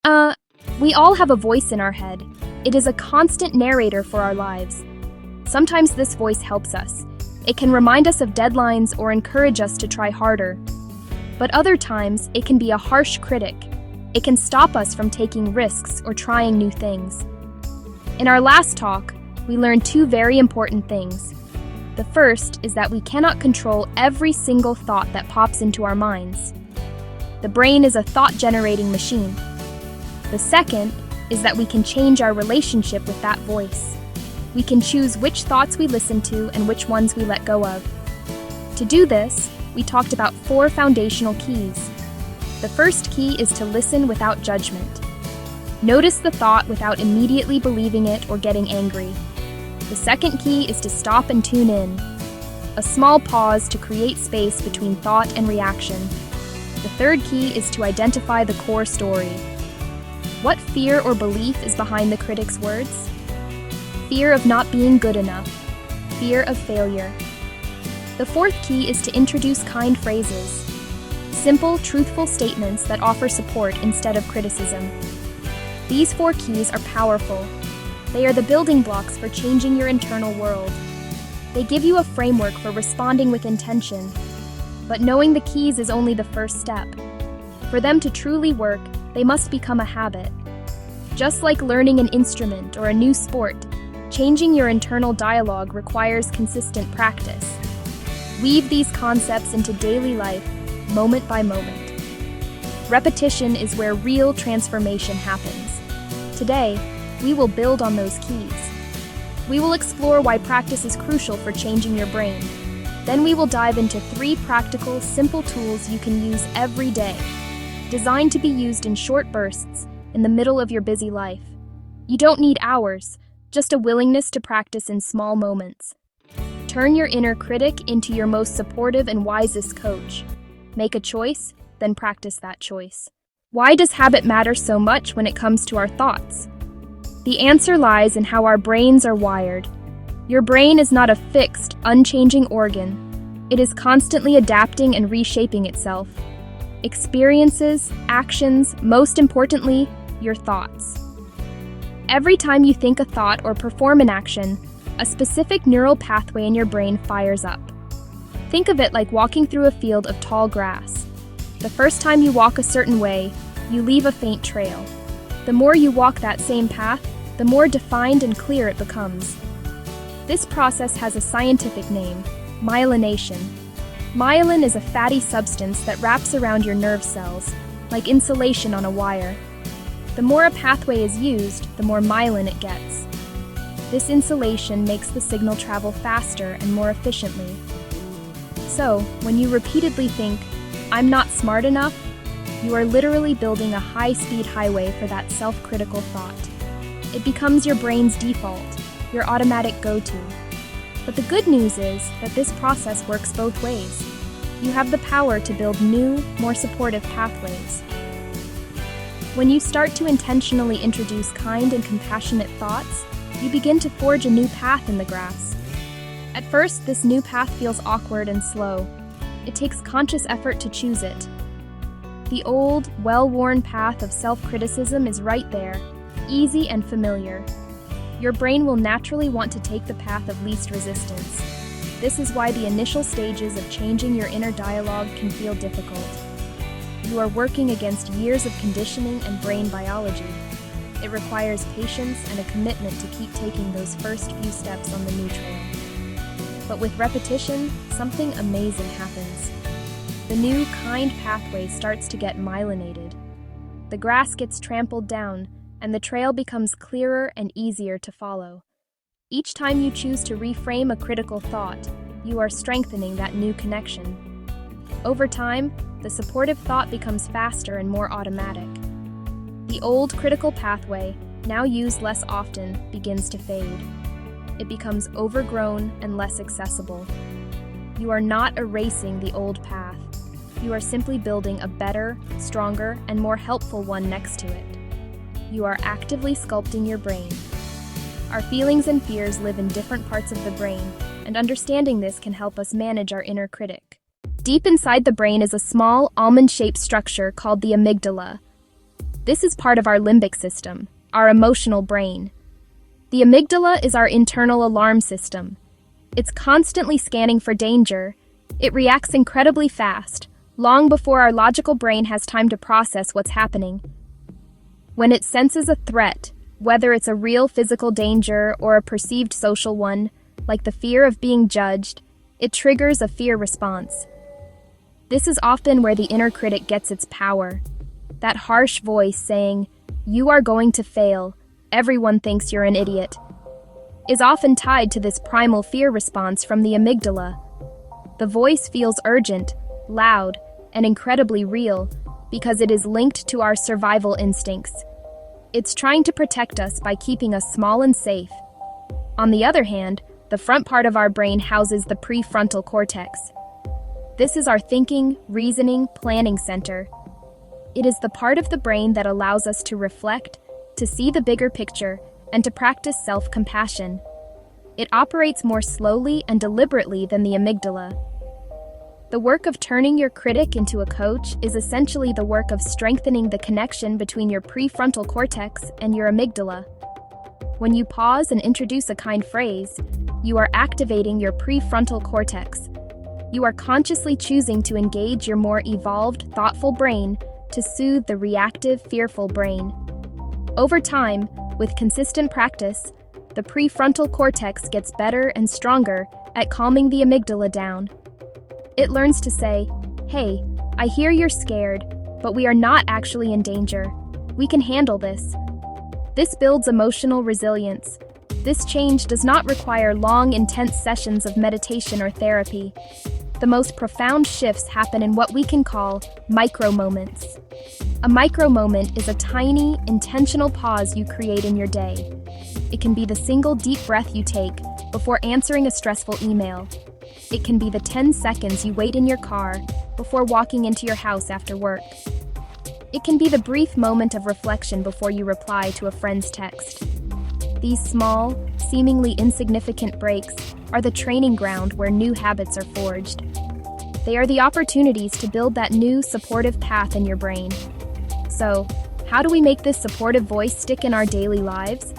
Uh, we all have a voice in our head. It is a constant narrator for our lives. Sometimes this voice helps us. It can remind us of deadlines or encourage us to try harder. But other times, it can be a harsh critic. It can stop us from taking risks or trying new things. In our last talk, we learned two very important things. The first is that we cannot control every single thought that pops into our minds. The brain is a thought-generating machine. The second is that we can change our relationship with that voice. We can choose which thoughts we listen to and which ones we let go of. To do this, we talked about 4 foundational keys. The first key is to listen without judgment. Notice the thought without immediately believing it or getting angry. The second key is to stop and tune in. A small pause to create space between thought and reaction. The third key is to identify the core story. What fear or belief is behind the critic's words? Fear of not being good enough. Fear of failure. The fourth key is to introduce kind phrases. Simple, truthful statements that offer support instead of criticism. These 4 keys are powerful. They are the building blocks for changing your internal world. They give you a framework for responding with intention. But knowing the keys is only the first step. For them to truly work, they must become a habit. Just like learning an instrument or a new sport, changing your internal dialogue requires consistent practice. Weave these concepts into daily life, moment by moment. Repetition is where real transformation happens. Today, we will build on those keys. We will explore why practice is crucial for changing your brain. Then we will dive into 3 practical, simple tools you can use every day, designed to be used in short bursts in the middle of your busy life. You don't need hours, just a willingness to practice in small moments. Turn your inner critic into your most supportive and wisest coach. Make a choice, then practice that choice. Why does habit matter so much when it comes to our thoughts? The answer lies in how our brains are wired. Your brain is not a fixed, unchanging organ. It is constantly adapting and reshaping itself. Experiences, actions, most importantly, your thoughts. Every time you think a thought or perform an action, a specific neural pathway in your brain fires up. Think of it like walking through a field of tall grass. The first time you walk a certain way, you leave a faint trail. The more you walk that same path, the more defined and clear it becomes. This process has a scientific name, myelination. Myelin is a fatty substance that wraps around your nerve cells, like insulation on a wire. The more a pathway is used, the more myelin it gets. This insulation makes the signal travel faster and more efficiently. So, when you repeatedly think, "I'm not smart enough," you are literally building a high-speed highway for that self-critical thought. It becomes your brain's default, your automatic go-to. But the good news is that this process works both ways. You have the power to build new, more supportive pathways. When you start to intentionally introduce kind and compassionate thoughts, you begin to forge a new path in the grass. At first, this new path feels awkward and slow. It takes conscious effort to choose it. The old, well-worn path of self-criticism is right there, easy and familiar. Your brain will naturally want to take the path of least resistance. This is why the initial stages of changing your inner dialogue can feel difficult. You are working against years of conditioning and brain biology. It requires patience and a commitment to keep taking those first few steps on the new trail. But with repetition, something amazing happens. The new, kind pathway starts to get myelinated. The grass gets trampled down, and the trail becomes clearer and easier to follow. Each time you choose to reframe a critical thought, you are strengthening that new connection. Over time, the supportive thought becomes faster and more automatic. The old critical pathway, now used less often, begins to fade. It becomes overgrown and less accessible. You are not erasing the old path. You are simply building a better, stronger, and more helpful one next to it. You are actively sculpting your brain. Our feelings and fears live in different parts of the brain, and understanding this can help us manage our inner critic. Deep inside the brain is a small, almond-shaped structure called the amygdala. This is part of our limbic system, our emotional brain. The amygdala is our internal alarm system. It's constantly scanning for danger. It reacts incredibly fast, long before our logical brain has time to process what's happening. When it senses a threat, whether it's a real physical danger or a perceived social one, like the fear of being judged, it triggers a fear response. This is often where the inner critic gets its power. That harsh voice saying, "You are going to fail, everyone thinks you're an idiot," is often tied to this primal fear response from the amygdala. The voice feels urgent, loud, and incredibly real because it is linked to our survival instincts. It's trying to protect us by keeping us small and safe. On the other hand, the front part of our brain houses the prefrontal cortex. This is our thinking, reasoning, planning center. It is the part of the brain that allows us to reflect, to see the bigger picture, and to practice self-compassion. It operates more slowly and deliberately than the amygdala. The work of turning your critic into a coach is essentially the work of strengthening the connection between your prefrontal cortex and your amygdala. When you pause and introduce a kind phrase, you are activating your prefrontal cortex. You are consciously choosing to engage your more evolved, thoughtful brain to soothe the reactive, fearful brain. Over time, with consistent practice, the prefrontal cortex gets better and stronger at calming the amygdala down. It learns to say, "Hey, I hear you're scared, but we are not actually in danger. We can handle this." This builds emotional resilience. This change does not require long, intense sessions of meditation or therapy. The most profound shifts happen in what we can call micro-moments. A micro-moment is a tiny, intentional pause you create in your day. It can be the single deep breath you take before answering a stressful email. It can be the 10 seconds you wait in your car before walking into your house after work. It can be the brief moment of reflection before you reply to a friend's text. These small, seemingly insignificant breaks are the training ground where new habits are forged. They are the opportunities to build that new, supportive path in your brain. So, how do we make this supportive voice stick in our daily lives?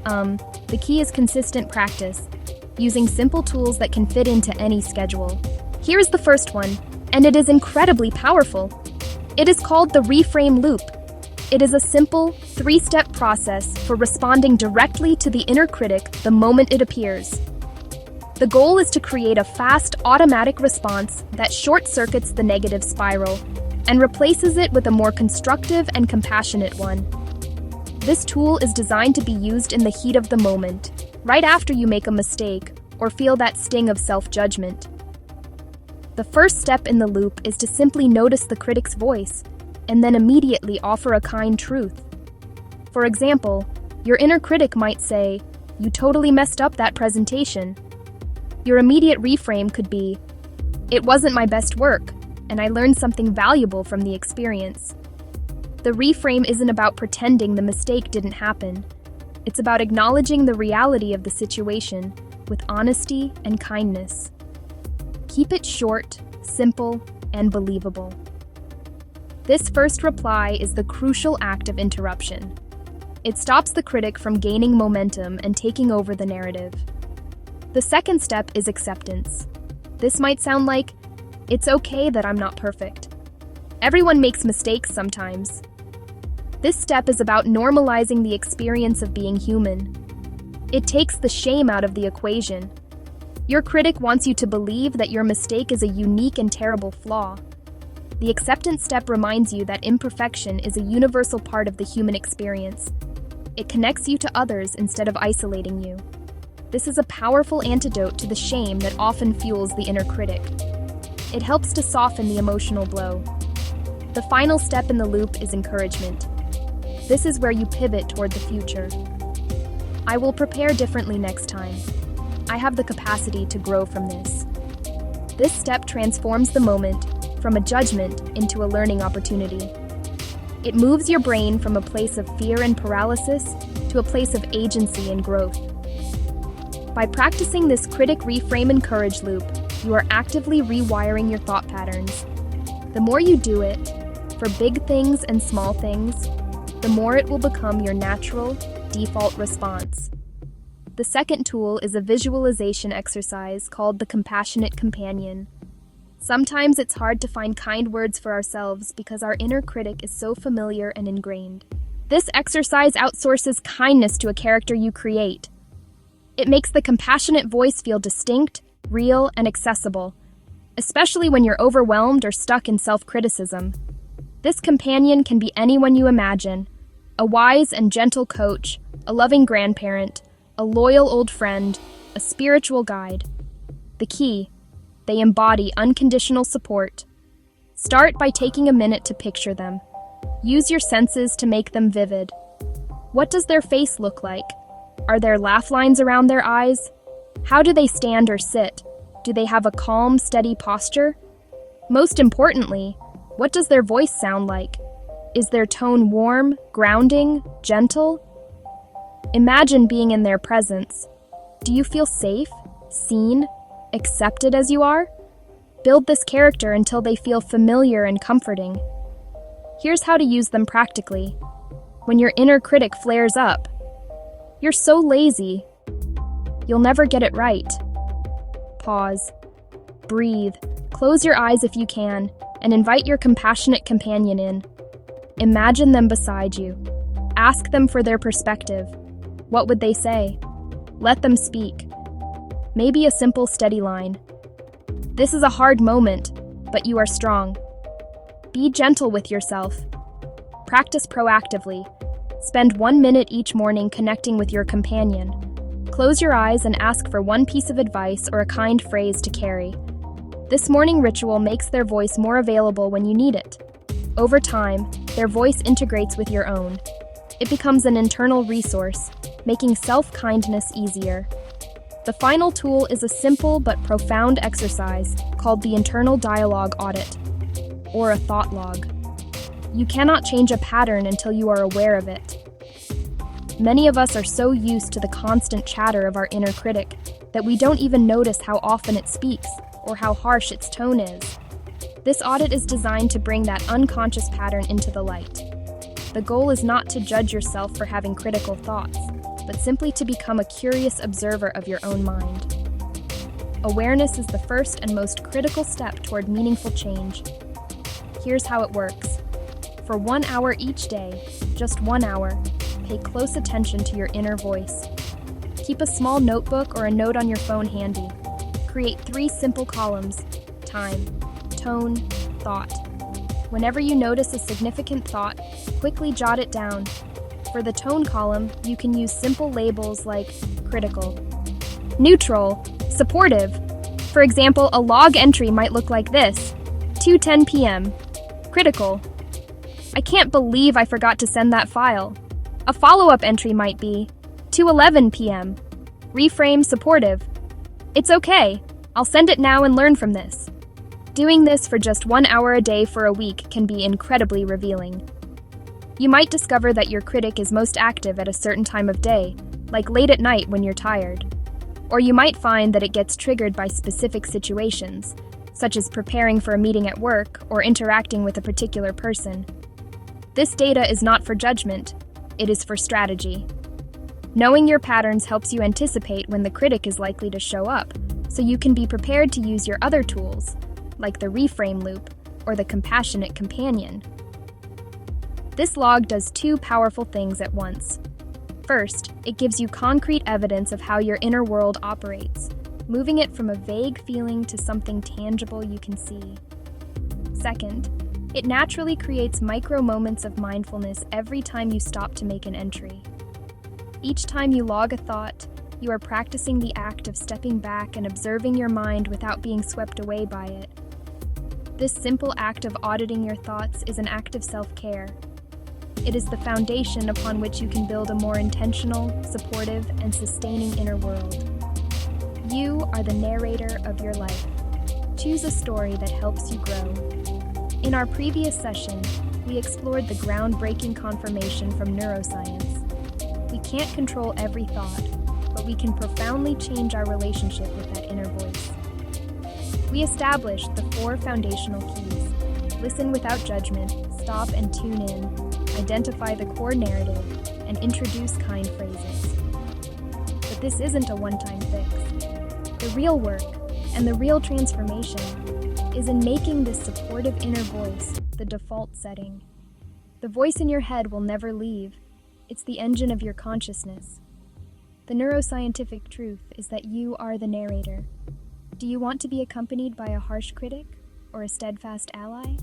The key is consistent practice, using simple tools that can fit into any schedule. Here is the first one, and it is incredibly powerful. It is called the reframe loop. It is a simple, 3-step process for responding directly to the inner critic the moment it appears. The goal is to create a fast, automatic response that short-circuits the negative spiral and replaces it with a more constructive and compassionate one. This tool is designed to be used in the heat of the moment, right after you make a mistake or feel that sting of self-judgment. The first step in the loop is to simply notice the critic's voice and then immediately offer a kind truth. For example, your inner critic might say, "You totally messed up that presentation." Your immediate reframe could be, "It wasn't my best work, and I learned something valuable from the experience." The reframe isn't about pretending the mistake didn't happen. It's about acknowledging the reality of the situation with honesty and kindness. Keep it short, simple, and believable. This first reply is the crucial act of interruption. It stops the critic from gaining momentum and taking over the narrative. The second step is acceptance. This might sound like, "It's okay that I'm not perfect. Everyone makes mistakes sometimes." This step is about normalizing the experience of being human. It takes the shame out of the equation. Your critic wants you to believe that your mistake is a unique and terrible flaw. The acceptance step reminds you that imperfection is a universal part of the human experience. It connects you to others instead of isolating you. This is a powerful antidote to the shame that often fuels the inner critic. It helps to soften the emotional blow. The final step in the loop is encouragement. This is where you pivot toward the future. I will prepare differently next time. I have the capacity to grow from this. This step transforms the moment from a judgment into a learning opportunity. It moves your brain from a place of fear and paralysis to a place of agency and growth. By practicing this critic reframe and courage loop, you are actively rewiring your thought patterns. The more you do it, for big things and small things, the more it will become your natural, default response. The second tool is a visualization exercise called the Compassionate Companion. Sometimes it's hard to find kind words for ourselves because our inner critic is so familiar and ingrained. This exercise outsources kindness to a character you create. It makes the compassionate voice feel distinct, real, and accessible, especially when you're overwhelmed or stuck in self-criticism. This companion can be anyone you imagine: a wise and gentle coach, a loving grandparent, a loyal old friend, a spiritual guide. The key: they embody unconditional support. Start by taking a minute to picture them. Use your senses to make them vivid. What does their face look like? Are there laugh lines around their eyes? How do they stand or sit? Do they have a calm, steady posture? Most importantly, what does their voice sound like? Is their tone warm, grounding, gentle? Imagine being in their presence. Do you feel safe, seen, accepted as you are? Build this character until they feel familiar and comforting. Here's how to use them practically. When your inner critic flares up: "You're so lazy. You'll never get it right." Pause. Breathe. Close your eyes if you can, and invite your compassionate companion in. Imagine them beside you. Ask them for their perspective. What would they say? Let them speak. Maybe a simple, steady line: "This is a hard moment, but you are strong." Be gentle with yourself. Practice proactively. Spend 1 minute each morning connecting with your companion. Close your eyes and ask for one piece of advice or a kind phrase to carry. This morning ritual makes their voice more available when you need it. Over time, their voice integrates with your own. It becomes an internal resource, making self-kindness easier. The final tool is a simple but profound exercise called the Internal Dialogue Audit, or a thought log. You cannot change a pattern until you are aware of it. Many of us are so used to the constant chatter of our inner critic that we don't even notice how often it speaks or how harsh its tone is. This audit is designed to bring that unconscious pattern into the light. The goal is not to judge yourself for having critical thoughts, but simply to become a curious observer of your own mind. Awareness is the first and most critical step toward meaningful change. Here's how it works. For 1 hour each day, just 1 hour, pay close attention to your inner voice. Keep a small notebook or a note on your phone handy. Create 3 simple columns: time, tone, thought. Whenever you notice a significant thought, quickly jot it down. For the tone column, you can use simple labels like critical, neutral, supportive. For example, a log entry might look like this: 2:10 p.m. Critical: "I can't believe I forgot to send that file." A follow-up entry might be 2:11 p.m. Reframe supportive: "It's okay. I'll send it now and learn from this." Doing this for just 1 hour a day for a week can be incredibly revealing. You might discover that your critic is most active at a certain time of day, like late at night when you're tired. Or you might find that it gets triggered by specific situations, such as preparing for a meeting at work or interacting with a particular person. This data is not for judgment, it is for strategy. Knowing your patterns helps you anticipate when the critic is likely to show up, so you can be prepared to use your other tools, like the reframe loop or the compassionate companion. This log does 2 powerful things at once. First, it gives you concrete evidence of how your inner world operates, moving it from a vague feeling to something tangible you can see. Second, it naturally creates micro moments of mindfulness every time you stop to make an entry. Each time you log a thought, you are practicing the act of stepping back and observing your mind without being swept away by it. This simple act of auditing your thoughts is an act of self-care. It is the foundation upon which you can build a more intentional, supportive, and sustaining inner world. You are the narrator of your life. Choose a story that helps you grow. In our previous session, we explored the groundbreaking confirmation from neuroscience. We can't control every thought, but we can profoundly change our relationship with that inner voice. We established the 4 foundational keys: listen without judgment, stop and tune in, identify the core narrative, and introduce kind phrases. But this isn't a one-time fix. The real work and the real transformation is in making this supportive inner voice the default setting. The voice in your head will never leave. It's the engine of your consciousness. The neuroscientific truth is that you are the narrator. Do you want to be accompanied by a harsh critic or a steadfast ally?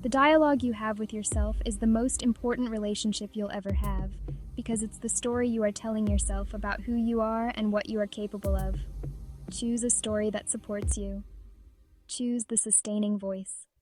The dialogue you have with yourself is the most important relationship you'll ever have, because it's the story you are telling yourself about who you are and what you are capable of. Choose a story that supports you. Choose the sustaining voice.